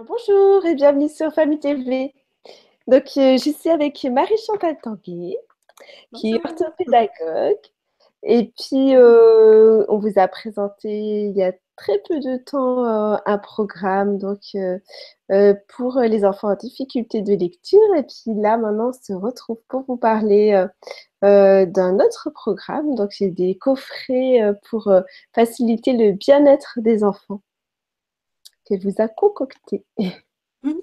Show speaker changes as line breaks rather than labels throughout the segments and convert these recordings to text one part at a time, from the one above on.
Bonjour et bienvenue sur Famille TV. Donc, je suis avec Marie-Chantal Tanguay, qui est
Bonjour.
orthopédagogue. Et puis, on vous a présenté il y a très peu de temps un programme pour les enfants en difficulté de lecture. Et puis là, maintenant, on se retrouve pour vous parler d'un autre programme. Donc, j'ai des coffrets pour faciliter le bien-être des enfants qu'elle vous a concocté.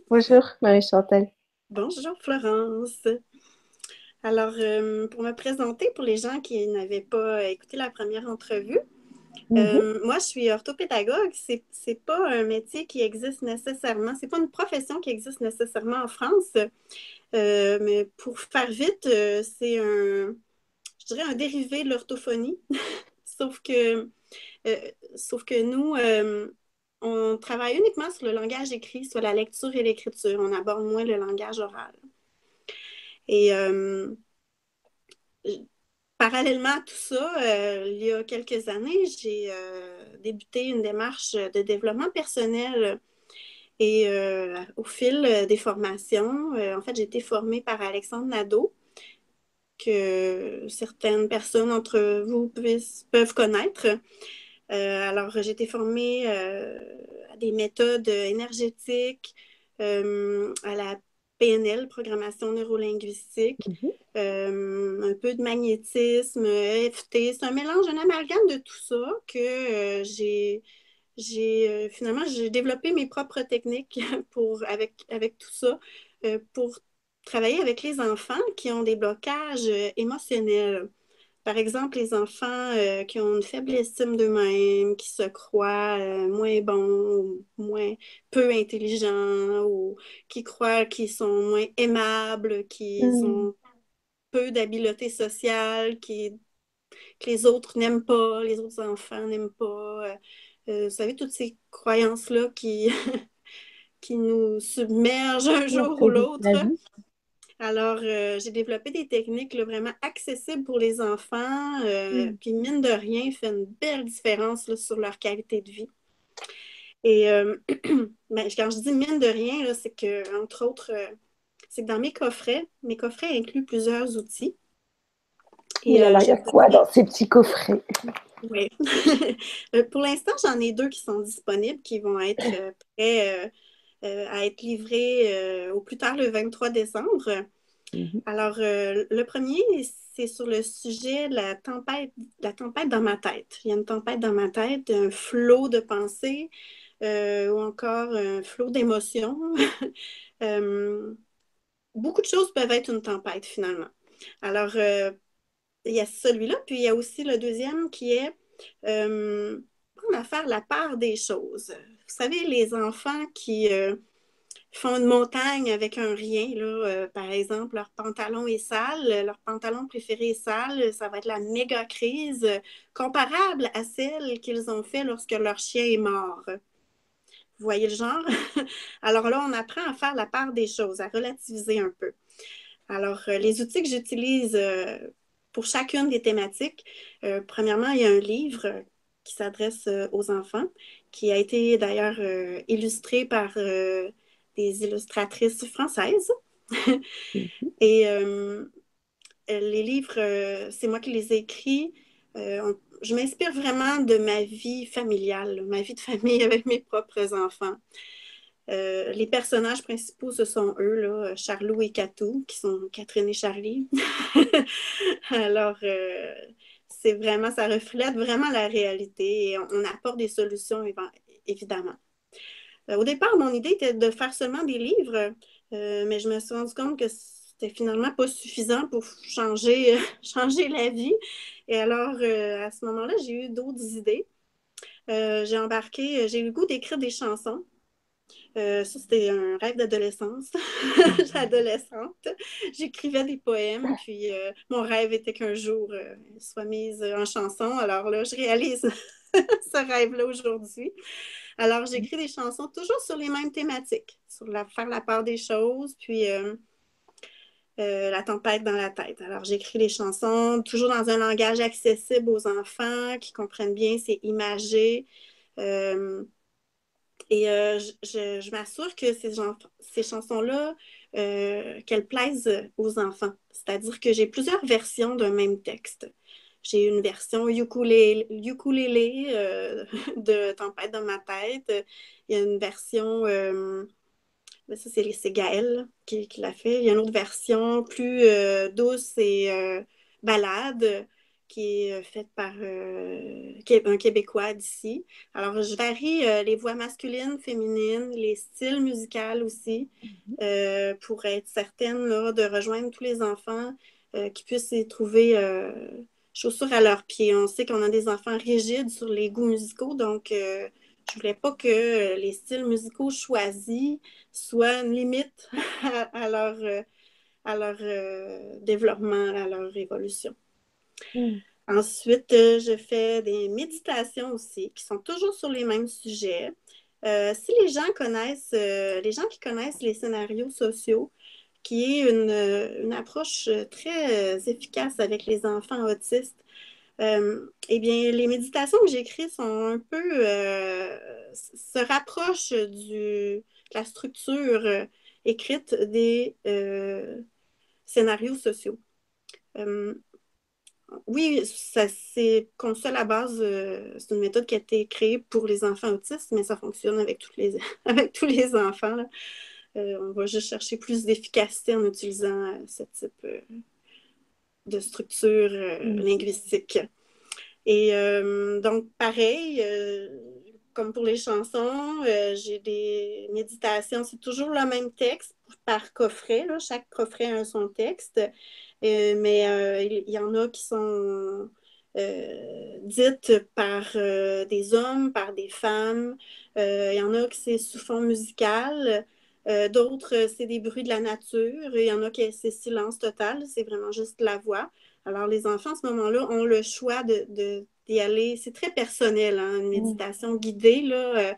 Bonjour Marie-Chantal.
Bonjour Florence. Alors, pour me présenter, pour les gens qui n'avaient pas écouté la première entrevue,
Mhm.
moi, je suis orthopédagogue. C'est pas un métier qui existe nécessairement, c'est pas une profession qui existe nécessairement en France. Mais pour faire vite, je dirais un dérivé de l'orthophonie. Sauf que, euh, sauf que nous, on travaille uniquement sur le langage écrit, sur la lecture et l'écriture. On aborde moins le langage oral. Et parallèlement à tout ça, il y a quelques années, j'ai débuté une démarche de développement personnel et au fil des formations, en fait, j'ai été formée par Alexandre Nadeau, que certaines personnes d'entre vous peuvent connaître. Alors, j'ai été formée à des méthodes énergétiques, à la PNL, programmation neurolinguistique,
Mhm.
un peu de magnétisme, EFT. C'est un mélange, un amalgame de tout ça que finalement, j'ai développé mes propres techniques avec tout ça pour travailler avec les enfants qui ont des blocages émotionnels. Par exemple, les enfants qui ont une faible estime d'eux-mêmes, qui se croient moins bons, moins peu intelligents, ou qui croient qu'ils sont moins aimables, qu'ils
Mm.
ont peu d'habileté sociale, que les autres n'aiment pas, les autres enfants n'aiment pas. Vous savez, toutes ces croyances-là qui nous submergent un
On
jour ou
fait vite la
l'autre.
vie.
Alors, j'ai développé des techniques là, vraiment accessibles pour les enfants,
Mm.
puis mine de rien, fait une belle différence là, sur leur qualité de vie. Et ben, quand je dis mine de rien, là, c'est que, entre autres, c'est que dans mes coffrets incluent plusieurs outils.
Et
Et
alors, il y
j'ai
a quoi
donné,
dans ces petits coffrets?
ouais. Pour l'instant, j'en ai deux qui sont disponibles, qui vont être prêts à être livrés au plus tard le 23 décembre.
Mhm.
Alors, le premier, c'est sur le sujet de la tempête dans ma tête. Il y a une tempête dans ma tête, un flot de pensées ou encore un flot d'émotions. Euh, Beaucoup de choses peuvent être une tempête finalement. Alors, il y a celui-là, puis il y a aussi le deuxième qui est prendre à faire la part des choses. Vous savez, les enfants qui font une montagne avec un rien, là, par exemple, leur pantalon est sale, leur pantalon préféré est sale, ça va être la méga crise comparable à celle qu'ils ont fait lorsque leur chien est mort. Vous voyez le genre? Alors là, on apprend à faire la part des choses, à relativiser un peu. Alors, les outils que j'utilise pour chacune des thématiques, premièrement, il y a un livre qui s'adresse aux enfants, qui a été d'ailleurs illustré par des illustratrices françaises.
Mhm.
Et les livres, c'est moi qui les ai écrits. Je m'inspire vraiment de ma vie familiale, ma vie de famille avec mes propres enfants. Les personnages principaux, ce sont eux, là, Charlot et Catou, qui sont Catherine et Charlie. Alors, c'est vraiment, ça reflète vraiment la réalité et on apporte des solutions, évidemment. Au départ, mon idée était de faire seulement des livres, mais je me suis rendu compte que c'était finalement pas suffisant pour changer, changer la vie. Et alors, à ce moment-là, j'ai eu d'autres idées. J'ai eu le goût d'écrire des chansons. Ça, c'était un rêve d'adolescence. Adolescente. J'écrivais des poèmes, puis mon rêve était qu'un jour, soit mise en chanson. Alors là, je réalise ce rêve-là aujourd'hui. Alors, j'écris des chansons toujours sur les mêmes thématiques, faire la part des choses, puis La tempête dans la tête. Alors, j'écris les chansons toujours dans un langage accessible aux enfants, qui comprennent bien, c'est imagé. Euh, je m'assure que ces chansons-là, qu'elles plaisent aux enfants. C'est-à-dire que j'ai plusieurs versions d'un même texte. J'ai une version ukulélé de Tempête dans ma tête. Il y a une version, ça c'est Gaël qui l'a fait. Il y a une autre version plus douce et balade qui est faite par un Québécois d'ici. Alors, je varie les voix masculines, féminines, les styles musicaux aussi, pour être certaine là, de rejoindre tous les enfants qui puissent y trouver chaussures à leurs pieds. On sait qu'on a des enfants rigides sur les goûts musicaux, donc je voulais pas que les styles musicaux choisis soient une limite à leur développement, à leur évolution.
Mm.
Ensuite, je fais des méditations aussi, qui sont toujours sur les mêmes sujets. Si les gens connaissent, les gens qui connaissent les scénarios sociaux, qui est une approche très efficace avec les enfants autistes, eh bien, les méditations que j'écris sont un peu, se rapprochent de la structure écrite des scénarios sociaux. Euh, oui, ça, c'est comme ça la base. C'est une méthode qui a été créée pour les enfants autistes, mais ça fonctionne avec, avec tous les enfants, là. On va juste chercher plus d'efficacité en utilisant ce type de structure
Mm.
linguistique. Et donc, pareil, comme pour les chansons, j'ai des méditations. C'est toujours le même texte par coffret, là. Chaque coffret a son texte. Mais il y en a qui sont dites par des hommes, par des femmes. Il y en a qui c'est sous fond musical. D'autres, c'est des bruits de la nature. Il y en a qui c'est silence total. C'est vraiment juste la voix. Alors, les enfants, à ce moment-là, ont le choix d'y aller. C'est très personnel, hein, une
Mm.
méditation guidée, là.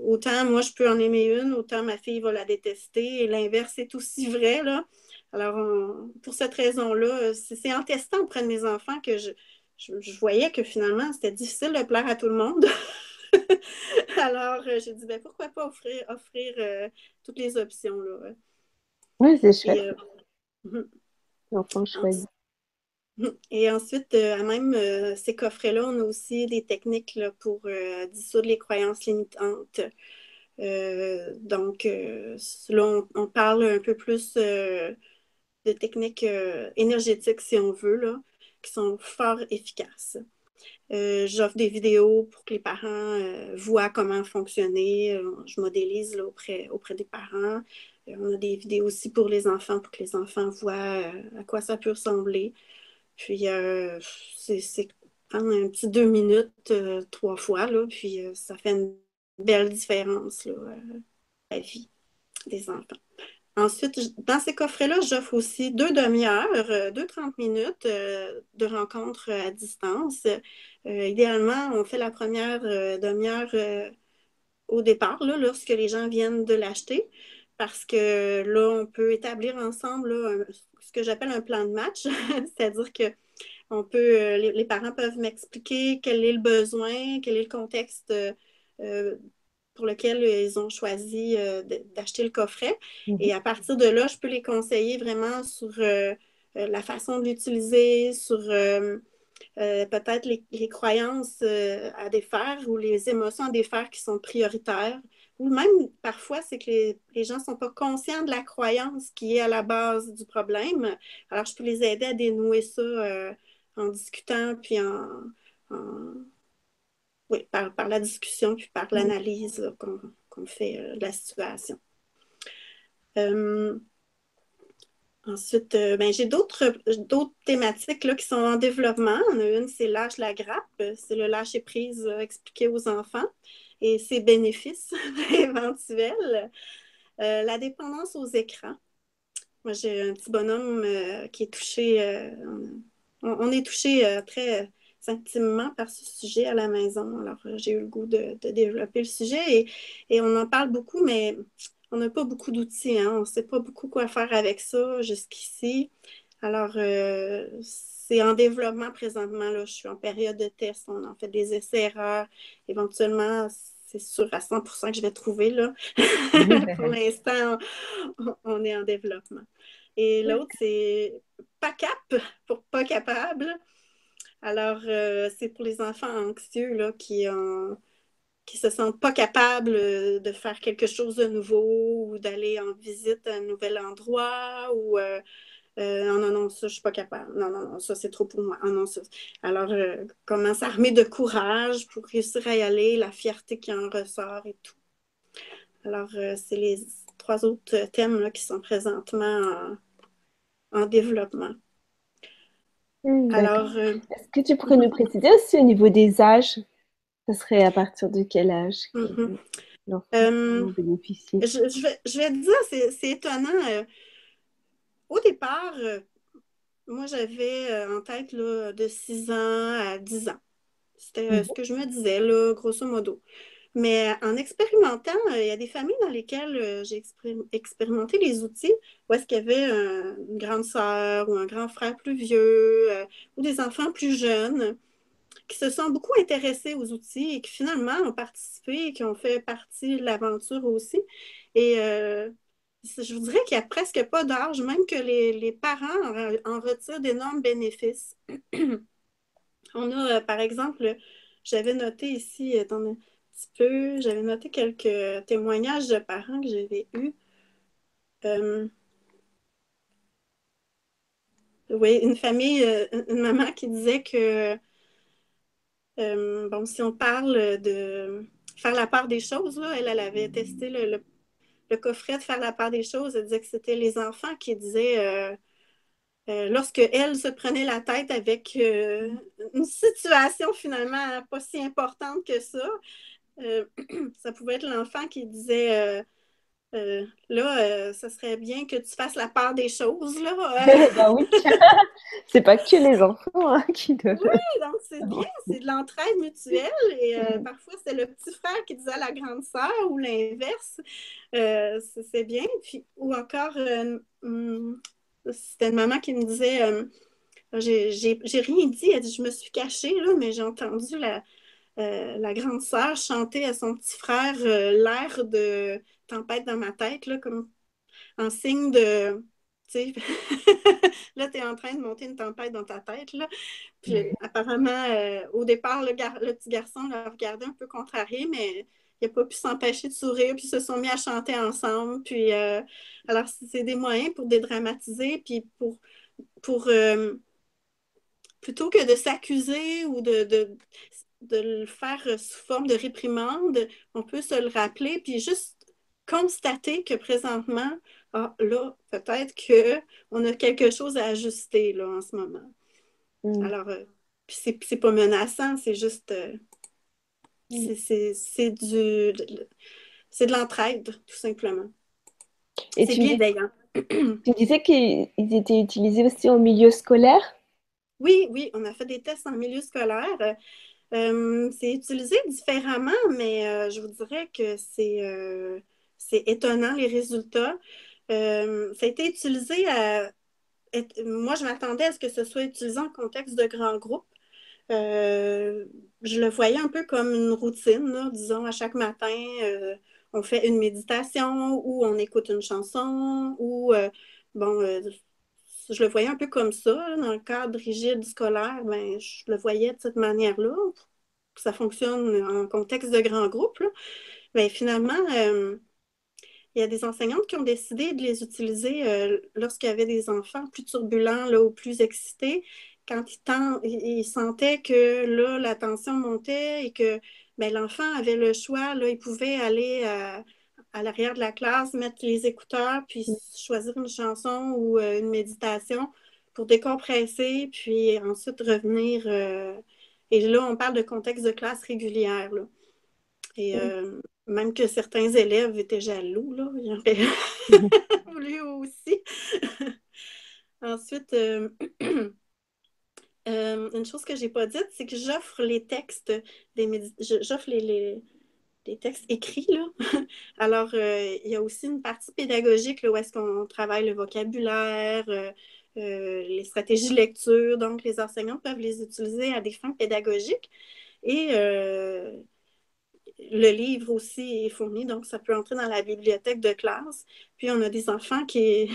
Autant moi, je peux en aimer une, autant ma fille va la détester. Et l'inverse est aussi vrai, là. Alors, pour cette raison-là, c'est en testant auprès de mes enfants que je voyais que finalement, c'était difficile de plaire à tout le monde. Alors, j'ai dit, ben, pourquoi pas offrir toutes les options, là.
Oui, c'est
Et,
chouette.
mhm.
L'enfant choisit.
Et ensuite, à même ces coffrets-là, on a aussi des techniques là, pour dissoudre les croyances limitantes. Donc, là, on parle un peu plus de techniques énergétiques, si on veut, là, qui sont fort efficaces. J'offre des vidéos pour que les parents voient comment fonctionner. Je modélise là, auprès des parents. On a des vidéos aussi pour les enfants, pour que les enfants voient à quoi ça peut ressembler. Puis, c'est prendre un petit 2 minutes, 3 fois, là, puis ça fait une belle différence là, à la vie des enfants. Ensuite, dans ces coffrets-là, j'offre aussi 2 demi-heures, 2 30 minutes de rencontres à distance. Idéalement, on fait la première demi-heure au départ, là, lorsque les gens viennent de l'acheter, parce que là, on peut établir ensemble là, ce que j'appelle un plan de match, c'est-à-dire que les parents peuvent m'expliquer quel est le besoin, quel est le contexte euh, pour lequel ils ont choisi d'acheter le coffret.
Mhm.
Et à partir de là, je peux les conseiller vraiment sur la façon de l'utiliser, sur peut-être les croyances à défaire ou les émotions à défaire qui sont prioritaires. Ou même parfois, c'est que les gens ne sont pas conscients de la croyance qui est à la base du problème. Alors, je peux les aider à dénouer ça en discutant, puis oui, par la discussion, puis par l'analyse qu'on fait de la situation. Euh, Ensuite, ben, j'ai d'autres thématiques là, qui sont en développement. On a une, c'est lâche la grappe. C'est le lâcher prise expliqué aux enfants et ses bénéfices éventuels. La dépendance aux écrans. Moi, j'ai un petit bonhomme qui est touché. On est touché très intimement par ce sujet à la maison. Alors, j'ai eu le goût de développer le sujet et on en parle beaucoup, mais on n'a pas beaucoup d'outils, hein. On ne sait pas beaucoup quoi faire avec ça jusqu'ici. Alors, c'est en développement présentement, là. Je suis en période de test. On en fait des essais-erreurs. Éventuellement, c'est sûr à 100% que je vais trouver, là. Pour l'instant, on est en développement. Et l'autre, c'est PACAP, pour pas capable. Alors, c'est pour les enfants anxieux, là, qui se sentent pas capables de faire quelque chose de nouveau ou d'aller en visite à un nouvel endroit ou oh non, non, ça, je suis pas capable. Non, non, non, ça, c'est trop pour moi. Ah non, ça. Alors, comment s'armer de courage pour réussir à y aller, la fierté qui en ressort et tout. Alors, c'est les trois autres thèmes là, qui sont présentement en développement.
D'accord.
Alors,
Est-ce que tu pourrais nous préciser aussi au niveau des âges? Ce serait à partir de quel âge que
mhm.
l'enfant peut en bénéficier?
Je vais te dire, c'est étonnant. Au départ, moi, j'avais en tête là, de 6 ans à 10 ans. C'était ce
Mhm.
que je me disais, là, grosso modo. Mais en expérimentant, il y a des familles dans lesquelles j'ai expérimenté les outils où est-ce qu'il y avait une grande sœur ou un grand frère plus vieux ou des enfants plus jeunes qui se sont beaucoup intéressés aux outils et qui finalement ont participé et qui ont fait partie de l'aventure aussi. Et je vous dirais qu'il n'y a presque pas d'âge, même que les parents en retirent d'énormes bénéfices. On a, par exemple, j'avais noté ici, dans un petit peu, j'avais noté quelques témoignages de parents que j'avais eus. Euh, oui, une famille, une maman qui disait que, bon, si on parle de faire la part des choses, là, elle avait testé le coffret de faire la part des choses. Elle disait que c'était les enfants qui disaient, lorsque elle se prenait la tête avec une situation finalement pas si importante que ça, Euh, ça pouvait être l'enfant qui disait là, ça serait bien que tu fasses la part des choses, là.
Ben oui, c'est pas que les enfants hein, qui doivent.
Oui, donc c'est bien, c'est de l'entraide mutuelle. Et parfois, c'est le petit frère qui disait à la grande sœur ou l'inverse. C'est bien. Puis, ou encore, c'était une maman qui me disait j'ai rien dit. Elle dit je me suis cachée, là, mais j'ai entendu la grande sœur chanter à son petit frère l'air de Tempête dans ma tête, là, comme en signe de. Tu sais, là, tu es en train de monter une tempête dans ta tête. Là. Puis, apparemment, au départ, le petit garçon l'a regardé un peu contrarié, mais il n'a pas pu s'empêcher de sourire, puis ils se sont mis à chanter ensemble. Puis, alors, c'est des moyens pour dédramatiser, puis pour plutôt que de s'accuser ou de le faire sous forme de réprimande, on peut se le rappeler, puis juste constater que présentement, ah, là, peut-être qu'on a quelque chose à ajuster là, en ce moment.
Mm.
Alors, puis c'est pas menaçant, c'est juste,
Mm.
c'est c'est de l'entraide, tout simplement.
Et
C'est bienveillant.
tu disais qu'ils étaient utilisés aussi au milieu scolaire?
Oui, oui, on a fait des tests en milieu scolaire. C'est utilisé différemment, mais je vous dirais que c'est étonnant les résultats. Ça a été utilisé moi, je m'attendais à ce que ce soit utilisé en contexte de grands groupes. Euh, je le voyais un peu comme une routine, là. Disons, à chaque matin, on fait une méditation ou on écoute une chanson ou, bon, je le voyais un peu comme ça, là, dans le cadre rigide scolaire, ben, je le voyais de cette manière-là, que ça fonctionne en contexte de grand groupe, là. Ben, finalement, il y a des enseignantes qui ont décidé de les utiliser lorsqu'il y avait des enfants plus turbulents là, ou plus excités, quand ils sentaient que là, la tension montait et que ben, l'enfant avait le choix, là, il pouvait aller à l'arrière de la classe, mettre les écouteurs, puis choisir une chanson ou une méditation pour décompresser, puis ensuite revenir. Et là, on parle de contexte de classe régulière. Là. Et même que certains élèves étaient jaloux, là, ils auraient voulu aussi. Ensuite, une chose que j'ai pas dite, c'est que j'offre les textes j'offre des textes écrits, là. Alors, il y a aussi une partie pédagogique là, où est-ce qu'on travaille le vocabulaire, les stratégies de lecture. Donc, les enseignants peuvent les utiliser à des fins pédagogiques. Et le livre aussi est fourni, donc ça peut entrer dans la bibliothèque de classe. Puis, on a des enfants qui...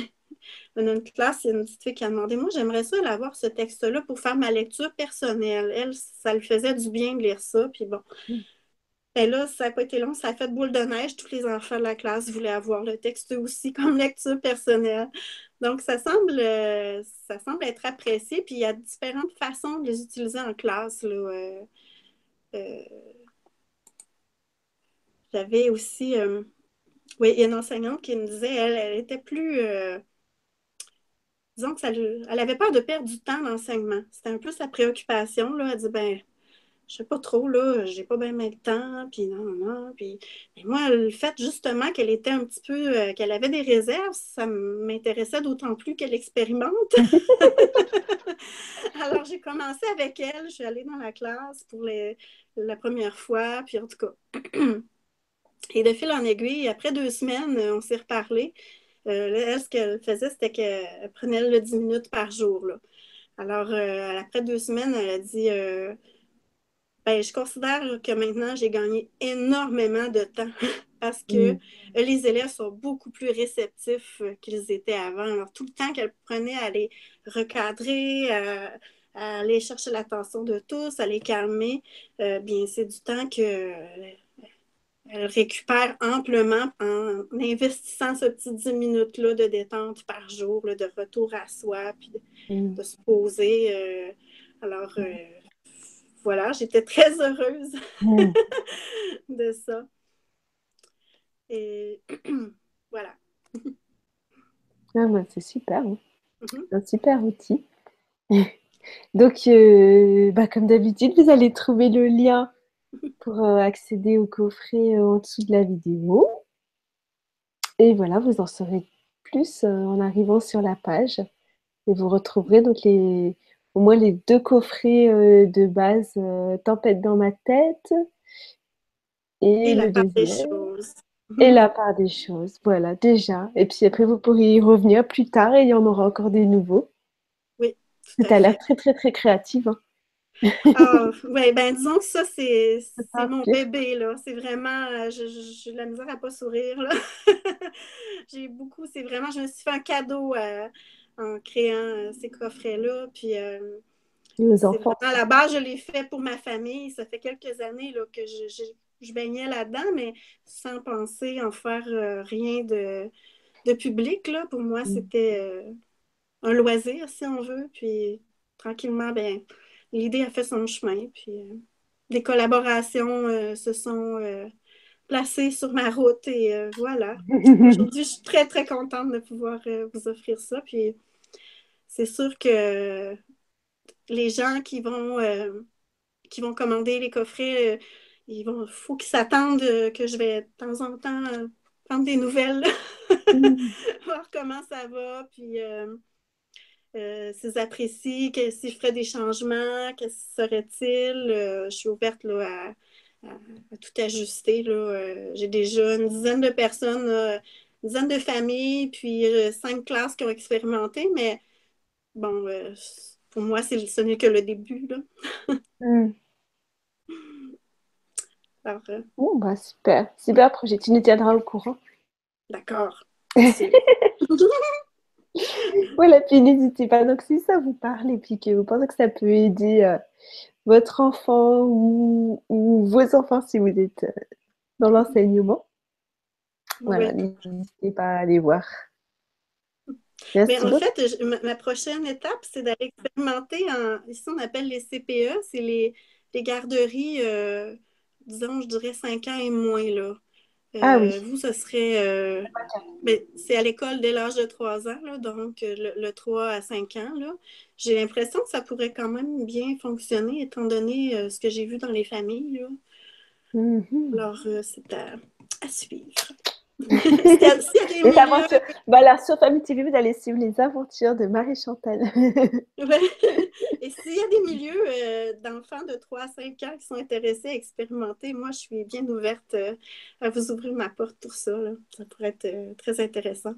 Dans une classe, il y a une petite fille qui a demandé, moi, j'aimerais ça avoir ce texte-là pour faire ma lecture personnelle. Elle, ça lui faisait du bien de lire ça. Puis bon, et là, ça n'a pas été long, ça a fait boule de neige. Tous les enfants de la classe voulaient avoir le texte aussi comme lecture personnelle. Donc, ça semble être apprécié. Puis, il y a différentes façons de les utiliser en classe. Là. Euh, J'avais aussi, oui, il y a une enseignante qui me disait, elle était plus, disons que elle avait peur de perdre du temps d'enseignement. C'était un peu sa préoccupation. Là. Elle dit, ben, je sais pas trop, là, j'ai pas bien le temps, puis non, non, non. Puis mais moi, le fait justement qu'elle était un petit peu, qu'elle avait des réserves, ça m'intéressait d'autant plus qu'elle expérimente. Alors, j'ai commencé avec elle, je suis allée dans la classe pour la première fois, puis en tout cas. Et de fil en aiguille, après 2 semaines, on s'est reparlé. Elle, ce qu'elle faisait, c'était qu'elle prenait le 10 minutes par jour. Là. Alors, après 2 semaines, elle a dit ben, je considère que maintenant, j'ai gagné énormément de temps parce que les élèves sont beaucoup plus réceptifs qu'ils étaient avant. Alors, tout le temps qu'elle prenait à les recadrer, à aller chercher l'attention de tous, à les calmer, bien, c'est du temps qu'elle récupère amplement en investissant ce petit 10 minutes-là de détente par jour, là, de retour à soi, puis de se poser. Alors, voilà, j'étais très heureuse de ça. Et voilà.
Ah, bah, c'est super, hein.
Mhm.
Un super outil. Donc, bah, comme d'habitude, vous allez trouver le lien pour accéder au coffret en dessous de la vidéo. Et voilà, vous en saurez plus en arrivant sur la page. Et vous retrouverez donc au moins les 2 coffrets de base, Tempête dans ma tête
Et
et
la
le
part des
deuxième
choses.
et
Mhm.
la part des choses. Voilà, déjà. Et puis après, vous pourrez y revenir plus tard et il y en aura encore des nouveaux.
Oui, tout
Tu
à
as l'air
fait.
très, très, très créative, hein.
Ah, ouais, ben disons que ça,
Ça
c'est mon
t'inspire.
bébé, là. C'est vraiment, j'ai de la misère à pas sourire, là. J'ai beaucoup, c'est vraiment, je me suis fait un cadeau en créant ces coffrets-là. Puis
Et aux
c'est
enfants.
vraiment, à la base, je l'ai fait pour ma famille. Ça fait quelques années là, que je baignais là-dedans, mais sans penser en faire rien de public, là. Pour moi, c'était un loisir, si on veut. Puis tranquillement, ben, l'idée a fait son chemin. Puis des collaborations se sont placées sur ma route et voilà. Aujourd'hui, je suis très, très contente de pouvoir vous offrir ça. Puis c'est sûr que les gens qui vont commander les coffrets, faut qu'ils s'attendent que je vais de temps en temps prendre des nouvelles, voir comment ça va, puis s'ils apprécient, s'ils feraient des changements, qu'est-ce serait-il. Je suis ouverte là, à tout ajuster. Là. J'ai déjà une dizaine de personnes, une dizaine de familles, puis 5 classes qui ont expérimenté, mais bon, pour moi, ce n'est que le début. Là.
Mm.
Alors,
Bon, bah, super. Super projet. Tu nous tiendras au courant.
d'accord, c'est sûr.
Voilà, puis n'hésitez pas. Donc, si ça vous parle et puis que vous pensez que ça peut aider votre enfant ou vos enfants si vous êtes dans l'enseignement, voilà,
Oui.
n'hésitez pas à aller voir.
Mais
Merci
en
beaucoup.
fait, ma prochaine étape, c'est d'aller expérimenter ici on appelle les CPE, c'est les garderies, disons, je dirais 5 ans et moins, là.
Ah oui.
Vous, ce serait, ben, c'est à l'école dès l'âge de 3 ans, là, donc le 3 à 5 ans, là. J'ai l'impression que ça pourrait quand même bien fonctionner, étant donné ce que j'ai vu dans les familles, là.
Mhm.
Alors, c'est à suivre. S'il y a des
Les
milieux,
aventures. Bah alors, sur Famille TV, vous allez suivre les aventures de Marie-Chantal.
ouais. Et s'il y a des milieux d'enfants de 3 à 5 ans qui sont intéressés à expérimenter, moi, je suis bien ouverte à vous ouvrir ma porte pour ça, là. Ça pourrait être très intéressant.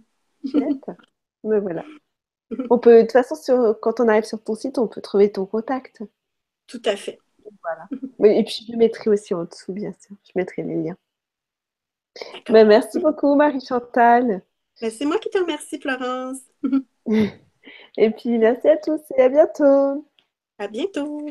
D'accord. Mais voilà. On peut, de toute façon, quand on arrive sur ton site, on peut trouver ton contact.
Tout à fait.
Voilà. Et puis, je mettrai aussi en dessous, bien sûr. Je mettrai les liens.
D'accord.
Ben, merci beaucoup, Marie-Chantal.
Ben, c'est moi qui te remercie, Florence.
Et puis, merci à tous et à bientôt.
À bientôt.